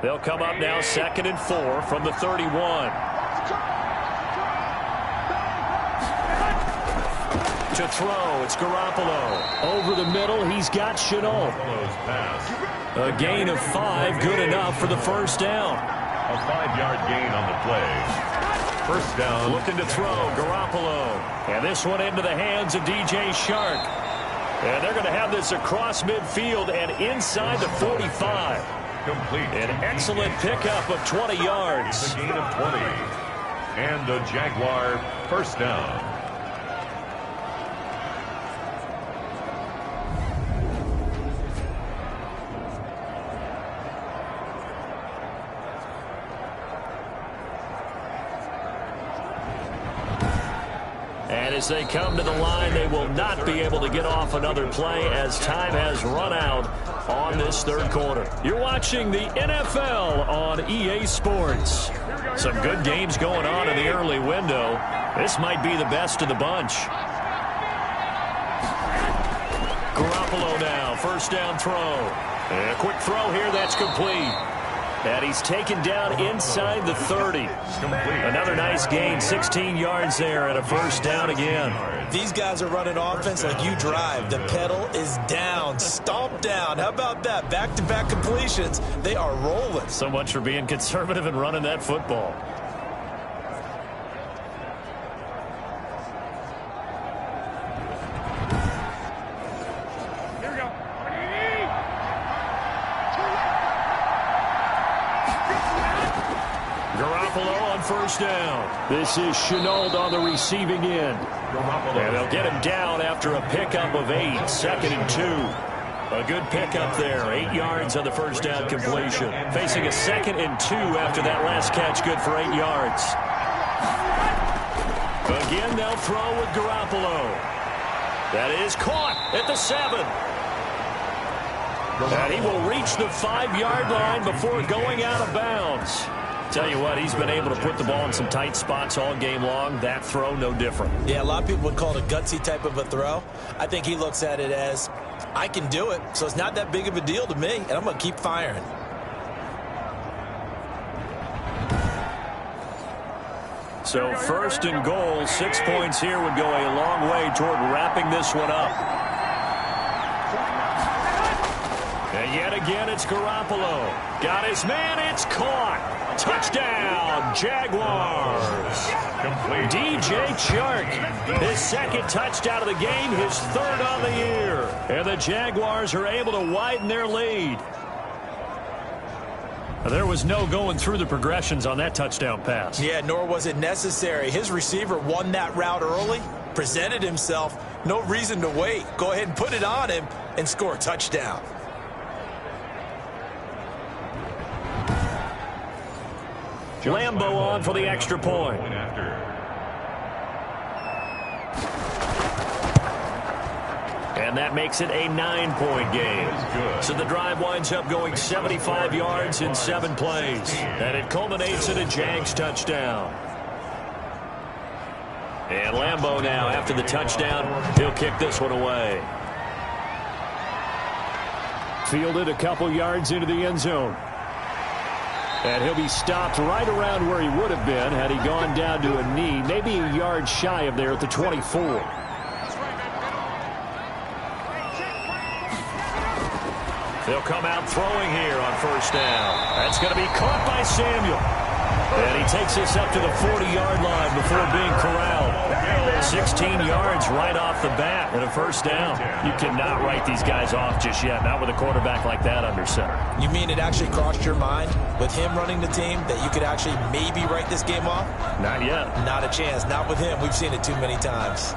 They'll come up now 2nd and 4 from the 31. To throw, it's Garoppolo. Over the middle, he's got Chenault. A gain of 5, good enough for the 1st down. A 5-yard gain on the play. 1st down. Looking to throw, Garoppolo. And this one into the hands of DJ Shark. And they're going to have this across midfield and inside the 45. Complete. An excellent pickup of 20 yards. A gain of 20. And a Jaguar 1st down. as they come to the line, they will not be able to get off another play as time has run out on this third quarter. You're watching the NFL on EA Sports. Some good games going on in the early window. This might be the best of the bunch. Garoppolo now, first down throw. And a quick throw here, that's complete. And he's taken down inside the 30. Another nice gain, 16 yards there, and a first down again. These guys are running offense like you drive. The pedal is down, stomp down. How about that? Back-to-back completions. They are rolling. So much for being conservative and running that football. First down. This is Chenault on the receiving end. And they'll get him down after a pickup of 8, 2nd and 2. A good pickup there, 8 yards on the first down completion. Facing a 2nd and 2 after that last catch, good for 8 yards. Again, they'll throw with Garoppolo. That is caught at the 7. And he will reach the 5-yard line before going out of bounds. Tell you what, he's been able to put the ball in some tight spots all game long. That throw, no different. Yeah, a lot of people would call it a gutsy type of a throw. I think he looks at it as, I can do it, so it's not that big of a deal to me, and I'm going to keep firing. So first and goal, 6 points here would go a long way toward wrapping this one up. And yet again, it's Garoppolo. Got his man, it's caught. Touchdown, Jaguars. DJ Chark, his second touchdown of the game, his third on the year. And the Jaguars are able to widen their lead. There was no going through the progressions on that touchdown pass. Yeah, nor was it necessary. His receiver won that route early, presented himself. No reason to wait. Go ahead and put it on him and score a touchdown. Lambo on for the extra point. And that makes it a 9-point game. So the drive winds up going 75 yards in 7 plays. And it culminates in a Jags touchdown. And Lambo now, after the touchdown, he'll kick this one away. Fielded a couple yards into the end zone. And he'll be stopped right around where he would have been had he gone down to a knee, maybe a yard shy of there at the 24. They'll come out throwing here on first down. That's going to be caught by Samuel. And he takes this up to the 40-yard line before being corralled. 16 yards right off the bat and a first down. You cannot write these guys off just yet, not with a quarterback like that under center. You mean it actually crossed your mind with him running the team that you could actually maybe write this game off? Not yet. Not a chance. Not with him. We've seen it too many times.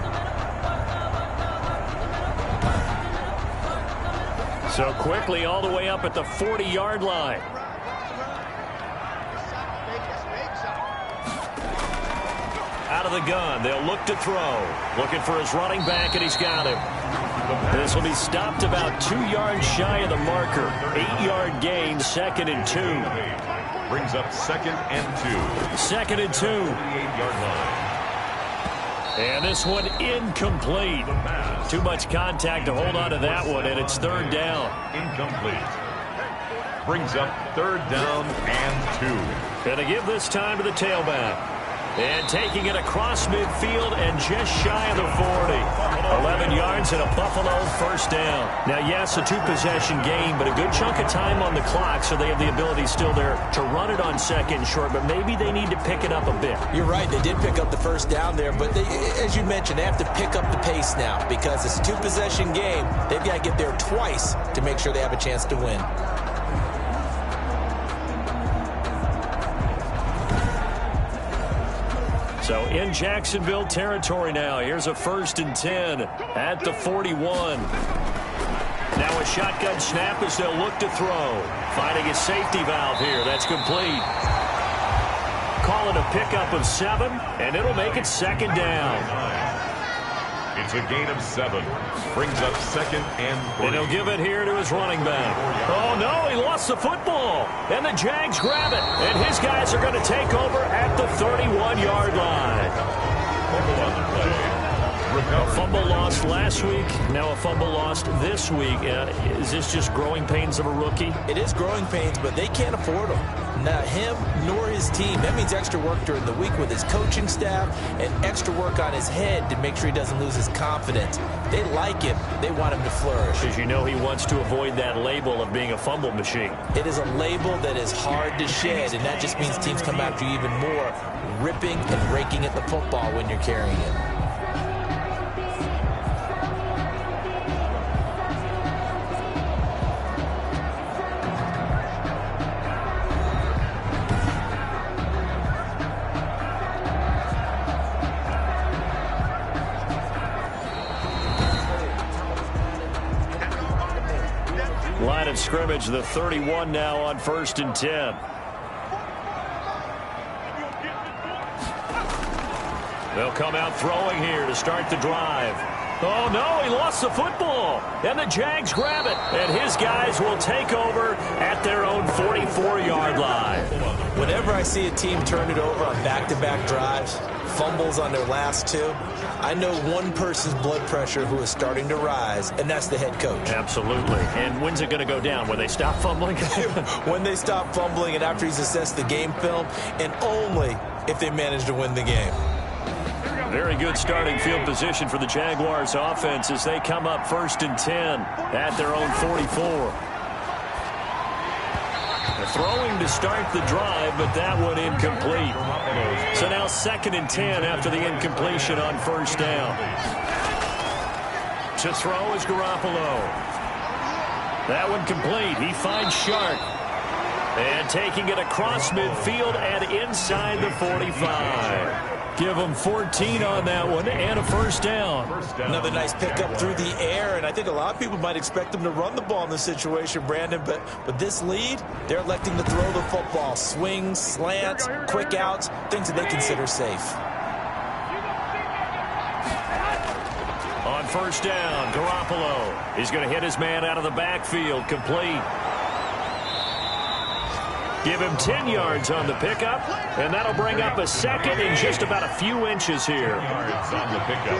So quickly all the way up at the 40-yard line. Out of the gun, they'll look to throw. Looking for his running back, and he's got him. This will be stopped about 2 yards shy of the marker. 8-yard gain, 2nd and 2. Brings up 2nd and 2. 2nd and 2. 48-yard line. And this one incomplete. Too much contact to hold on to that one, and it's 3rd down. Incomplete. Brings up 3rd down and 2. Going to give this time to the tailback. And taking it across midfield and just shy of the 40. 11 yards and a Buffalo first down. Now, yes, a 2-possession game, but a good chunk of time on the clock, so they have the ability still there to run it on 2nd and short, but maybe they need to pick it up a bit. You're right. They did pick up the first down there, but they, as you mentioned, they have to pick up the pace now because it's a 2-possession game. They've got to get there twice to make sure they have a chance to win. So in Jacksonville territory now. Here's a 1st and 10 at the 41. Now a shotgun snap as they'll look to throw. Finding a safety valve here. That's complete. Call it a pickup of 7, and it'll make it 2nd down. It's a gain of 7. Brings up second and 3. And he'll give it here to his running back. Oh, no, he lost the football. And the Jags grab it. And his guys are going to take over at the 31-yard line. Fumble on the play. A fumble lost last week, now a fumble lost this week. Is this just growing pains of a rookie? It is growing pains, but they can't afford them. Not him nor his team. That means extra work during the week with his coaching staff and extra work on his head to make sure he doesn't lose his confidence. They like him. They want him to flourish. As you know, he wants to avoid that label of being a fumble machine. It is a label that is hard to shed, and that just means teams come after you even more, ripping and raking at the football when you're carrying it. Line of scrimmage, the 31 now on 1st and 10. They'll come out throwing here to start the drive. Oh, no, he lost the football. And the Jags grab it. And his guys will take over at their own 44-yard line. Whenever I see a team turn it over on back-to-back drives, fumbles on their last 2, I know one person's blood pressure who is starting to rise, and that's the head coach. Absolutely. And when's it going to go down? When they stop fumbling? When they stop fumbling and after he's assessed the game film, and only if they manage to win the game. Very good starting field position for the Jaguars offense as they come up 1st and 10 at their own 44. Throwing to start the drive, but that one incomplete. So now 2nd and 10 after the incompletion on 1st down. To throw is Garoppolo. That one complete. He finds Shark. And taking it across midfield and inside the 45. Give them 14 on that one and a 1st down. Another nice pickup through the air, and I think a lot of people might expect them to run the ball in this situation, Brandon, but this lead, they're electing to throw the football. Swings, slants, quick outs, things that they consider safe. On 1st down, Garoppolo. He's going to hit his man out of the backfield, complete. Give him 10 yards on the pickup, and that'll bring up a 2nd and just about a few inches here. Yards on the pickup.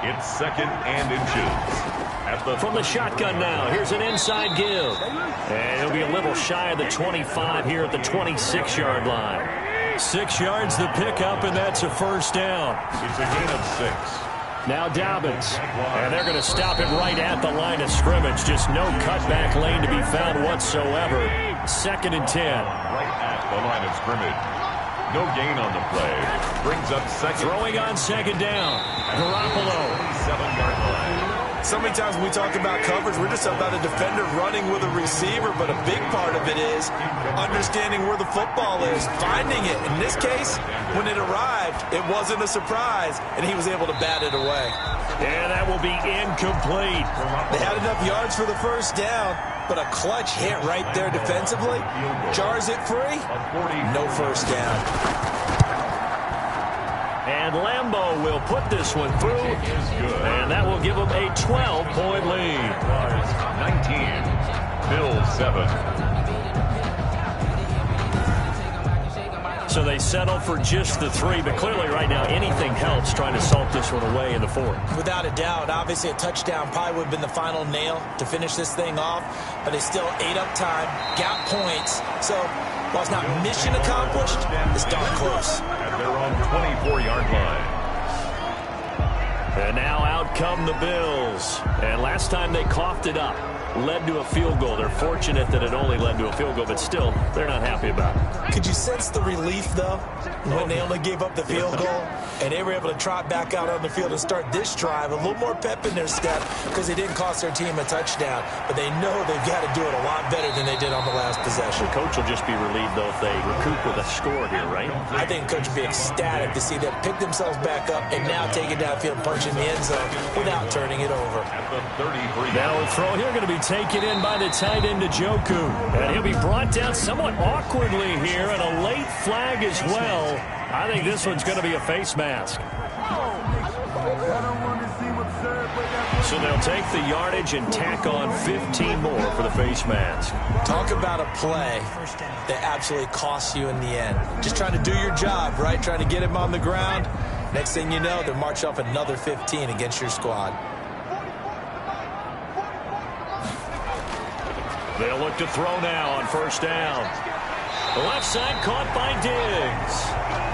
It's 2nd and inches. From the shotgun now, here's an inside give. And he'll be a little shy of the 25 here at the 26-yard line. 6 yards the pickup, and that's a 1st down. It's a gain of 6. Now Dobbins, and they're going to stop it right at the line of scrimmage. Just no cutback lane to be found whatsoever. 2nd and 10. Right at the line of scrimmage. No gain on the play. Brings up 2nd. Throwing on 2nd down. Garoppolo. 7-yard line. So many times when we talk about coverage, we're just about a defender running with a receiver, but a big part of it is understanding where the football is, finding it. In this case, when it arrived, it wasn't a surprise, and he was able to bat it away. And that will be incomplete. They had enough yards for the 1st down, but a clutch hit right there defensively. Jars it free, no 1st down. And Lambeau will put this one through, and that will give them a 12-point lead. 19, Bills 7. So they settle for just the 3, but clearly right now anything helps trying to salt this one away in the 4th. Without a doubt, obviously a touchdown probably would have been the final nail to finish this thing off, but they still ate up time, got points. So while it's not mission accomplished, it's darn close. At their own 24-yard line. And now out come the Bills. And last time they coughed it up, led to a field goal. They're fortunate that it only led to a field goal, but still, they're not happy about it. Could you sense the relief, though, when they only gave up the field goal and they were able to trot back out on the field and start this drive? A little more pep in their step because they didn't cost their team a touchdown, but they know they've got to do it a lot better than they did on the last possession. The coach will just be relieved, though, if they recoup with a score here, right? I think the coach will be ecstatic to see them pick themselves back up and now take it downfield and punch in the end zone without turning it over. At the 33. Now a throw here going to be taken in by the tight end Njoku. And he'll be brought down somewhat awkwardly here, and a late flag as well. I think this one's going to be a face mask. So they'll take the yardage and tack on 15 more for the face mask. Talk about a play that absolutely costs you in the end. Just trying to do your job, right? Trying to get him on the ground. Next thing you know, they're marching off another 15 against your squad. They'll look to throw now on first down. The left side caught by Diggs.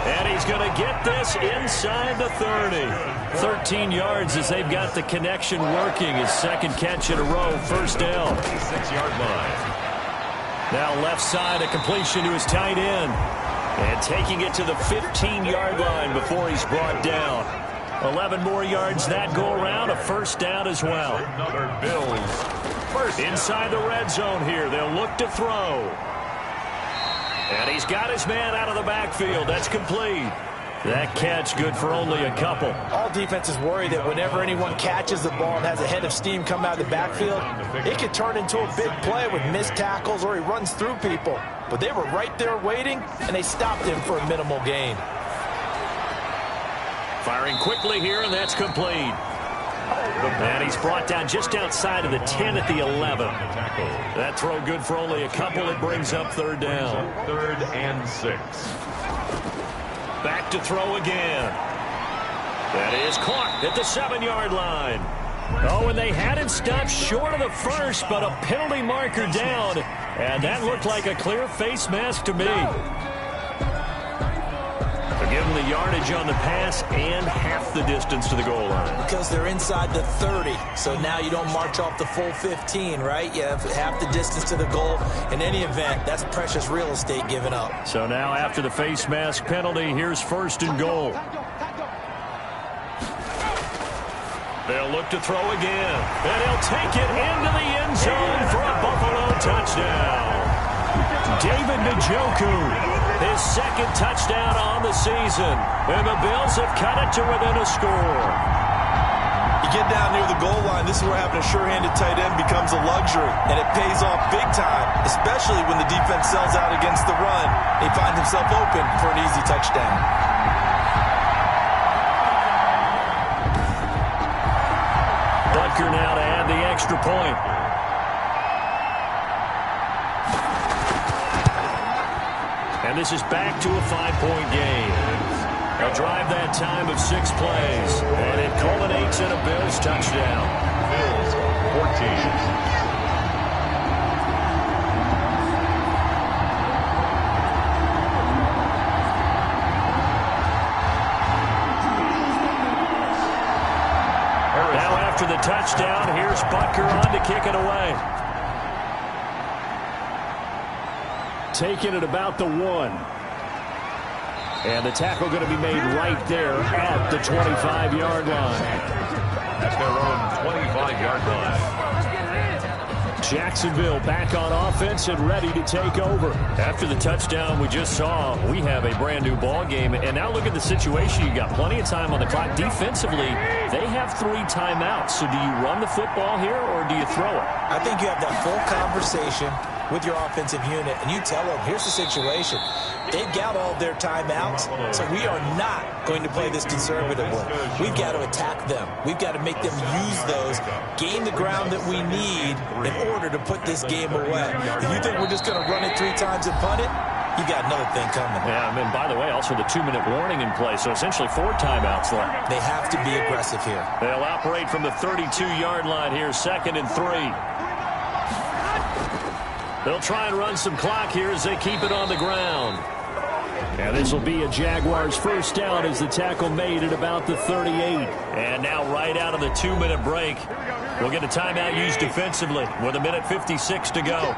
And he's going to get this inside the 30. 13 yards as they've got the connection working. His second catch in a row, first down. 6-yard line. Now left side, a completion to his tight end. And taking it to the 15-yard line before he's brought down. 11 more yards that go around, a first down as well. Another Bills. First inside the red zone here, they'll look to throw. And he's got his man out of the backfield. That's complete. That catch good for only a couple. All defenses worry that whenever anyone catches the ball and has a head of steam come out of the backfield, it could turn into a big play with missed tackles or he runs through people. But they were right there waiting, and they stopped him for a minimal gain. Firing quickly here, and that's complete. And he's brought down just outside of the 10 at the 11. That throw good for only a couple. It brings up third down. 3rd and 6. Back to throw again. That is caught at the 7-yard line. Oh, and they had it stopped short of the first, but a penalty marker down. And that looked like a clear face mask to me. They're giving the yardage on the pass and half the distance to the goal line. Because they're inside the 30, so now you don't march off the full 15, right? You have half the distance to the goal. In any event, that's precious real estate given up. So now after the face mask penalty, here's first and goal. They'll look to throw again. And he'll take it into the end zone for a Buffalo touchdown. David Njoku, his second touchdown on the season. And the Bills have cut it to within a score. You get down near the goal line, this is where having a sure-handed tight end becomes a luxury. And it pays off big time, especially when the defense sells out against the run. He finds himself open for an easy touchdown. Butker now to add the extra point. And this is back to a 5-point game. A drive that time of 6 plays. And it culminates in a Bills touchdown. Bills 14. After the touchdown, here's Butker on to kick it away. Taking it about the 1. And the tackle going to be made right there at the 25-yard line. That's their own 25-yard line. Jacksonville back on offense and ready to take over. After the touchdown we just saw, we have a brand new ball game. And now look at the situation. You got plenty of time on the clock. Defensively, they have 3 timeouts. So do you run the football here or do you throw it? I think you have that full conversation with your offensive unit, and you tell them, here's the situation. They've got all their timeouts, so we are not going to play this conservatively. We've got to attack them. We've got to make them use those, gain the ground that we need in order to put this game away. If you think we're just going to run it 3 times and punt it, you got another thing coming. Yeah, and then, by the way, also the 2-minute warning in play, so essentially 4 timeouts left. They have to be aggressive here. They'll operate from the 32-yard line here, 2nd and 3. They'll try and run some clock here as they keep it on the ground. And this will be a Jaguars first down as the tackle made at about the 38. And now right out of the 2-minute break, we'll get a timeout used defensively with 1:56 to go.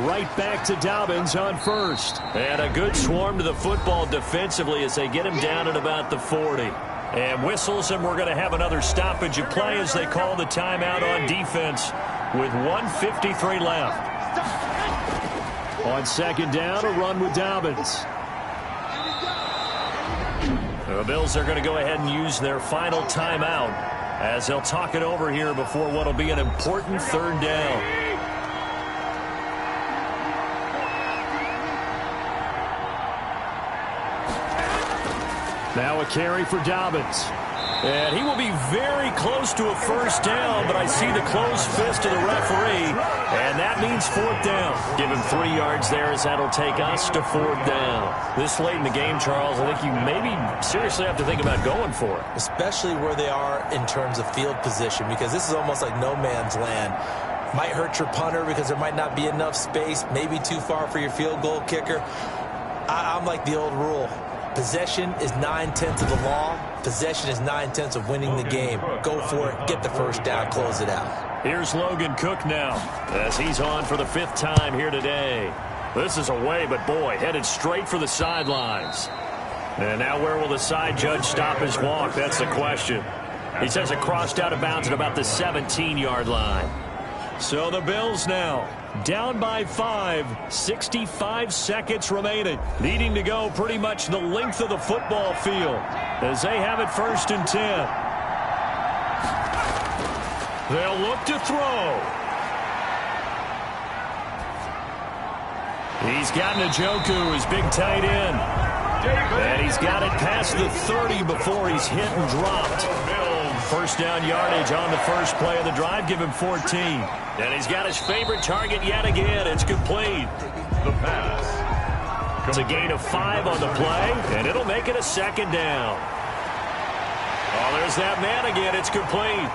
Right back to Dobbins on first. And a good swarm to the football defensively as they get him down at about the 40. And whistles, and we're going to have another stoppage of play as they call the timeout on defense with 1:53 left. On 2nd down, a run with Dobbins. The Bills are going to go ahead and use their final timeout as they'll talk it over here before what will be an important 3rd down. Now a carry for Dobbins. And he will be very close to a first down, but I see the closed fist of the referee, and that means fourth down. Give him 3 yards there as that'll take us to fourth down. This late in the game, Charles, I think you maybe seriously have to think about going for it. Especially where they are in terms of field position, because this is almost like no man's land. Might hurt your punter because there might not be enough space, maybe too far for your field goal kicker. I'm like the old rule. Possession is 9/10 of the law. Possession is 9/10 of winning the game. Go for it. Get the first down. Close it out. Here's Logan Cook now as he's on for the 5th time here today. This is away, but boy, headed straight for the sidelines. And now where will the side judge stop his walk? That's the question. He says it crossed out of bounds at about the 17-yard line. So the Bills now down by 5, 65 seconds remaining. Needing to go pretty much the length of the football field as they have it 1st and 10. They'll look to throw. He's got Njoku, his big tight end. And he's got it past the 30 before he's hit and dropped. First down yardage on the first play of the drive. Give him 14. And he's got his favorite target yet again. It's complete. The pass. It's a gain of 5 on the play, and it'll make it a 2nd down. Oh, there's that man again. It's complete.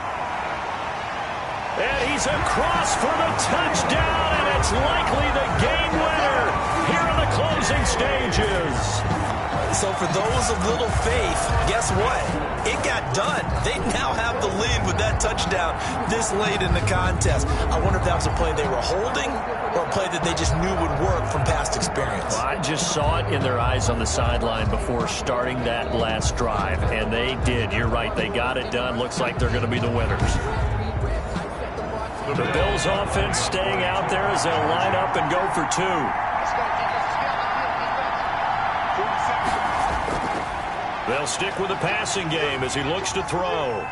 And he's across for the touchdown, and it's likely the game winner here in the closing stages. So for those of little faith, guess what? It got done. They now have the lead with that touchdown this late in the contest. I wonder if that was a play they were holding or a play that they just knew would work from past experience. Well, I just saw it in their eyes on the sideline before starting that last drive, and they did. You're right. They got it done. Looks like they're going to be the winners. The Bills offense staying out there as they'll line up and go for 2. They'll stick with the passing game as he looks to throw.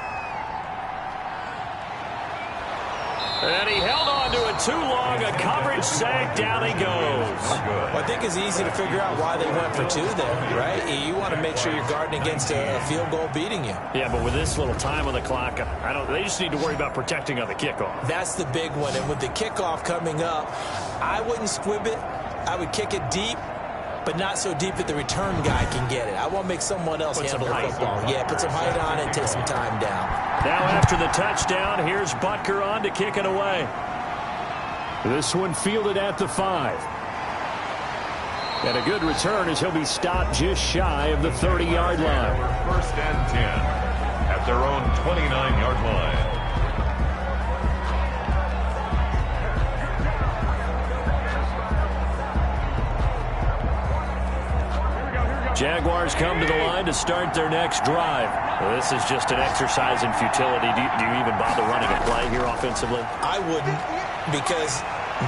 And he held on to it too long. A coverage sack. Down he goes. Well, I think it's easy to figure out why they went for 2 there, right? You want to make sure you're guarding against a field goal beating you. Yeah, but with this little time on the clock, they just need to worry about protecting on the kickoff. That's the big one. And with the kickoff coming up, I wouldn't squib it. I would kick it deep, but not so deep that the return guy can get it. I want to make someone else handle the football. Yeah, put some height on it and take some time down. Now after the touchdown, here's Butker on to kick it away. This one fielded at the 5. And a good return as he'll be stopped just shy of the 30-yard line. 1st and 10 at their own 29-yard line. Jaguars come to the line to start their next drive. Well, this is just an exercise in futility. Do you even bother running a play here offensively? I wouldn't, because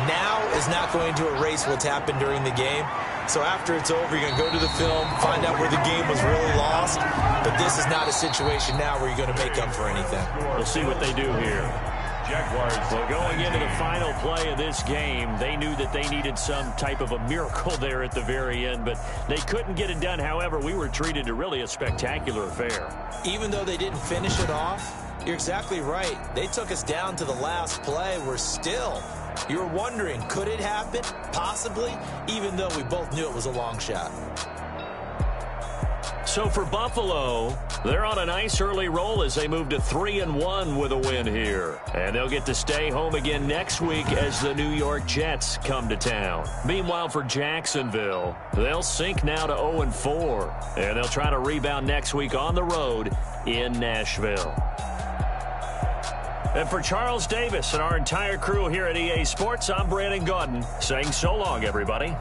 now is not going to erase what's happened during the game. So after it's over, you're going to go to the film, find out where the game was really lost. But this is not a situation now where you're going to make up for anything. We'll see what they do here. Jaguars. Well, going into the final play of this game, they knew that they needed some type of a miracle there at the very end, but they couldn't get it done. However, we were treated to really a spectacular affair. Even though they didn't finish it off, you're exactly right. They took us down to the last play. We're still, you were wondering, could it happen? Possibly, even though we both knew it was a long shot. So for Buffalo, they're on a nice early roll as they move to 3-1 with a win here. And they'll get to stay home again next week as the New York Jets come to town. Meanwhile, for Jacksonville, they'll sink now to 0-4. And they'll try to rebound next week on the road in Nashville. And for Charles Davis and our entire crew here at EA Sports, I'm Brandon Gaudin saying so long, everybody.